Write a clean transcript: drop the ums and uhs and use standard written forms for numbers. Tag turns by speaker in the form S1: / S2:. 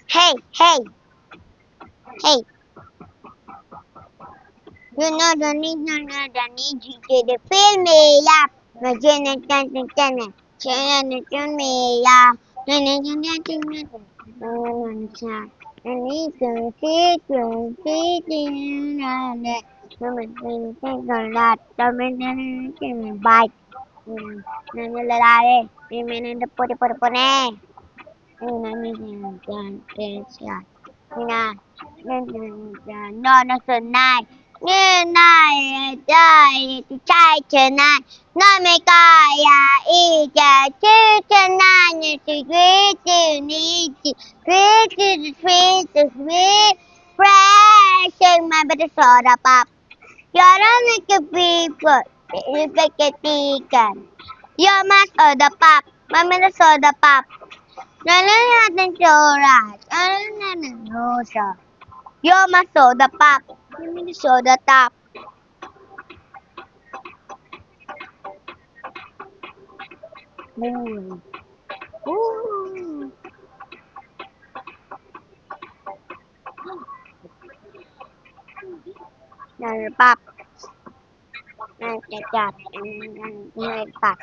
S1: Hey, hey, hey. You know the need, no, no, the need you to feel me up. The Jenna, Jenna, me up. I need to see you, take a lot. Bye. Nangyayari. May puti-puti-puti. No, no, tonight. Tonight, try tonight. No, me kaya ija tonight. It's great to need you. Great to the sweet, the sweet. Fresh, my better soda pop. You're like a people. You get a ticket. You're my soda pop. My better soda pop. Lalala natin Joras. Ano na Rosa? Yo, ma soda pop. Give me the soda top. Ooh. Ooh. Soda pop. Soda pop. Soda pop.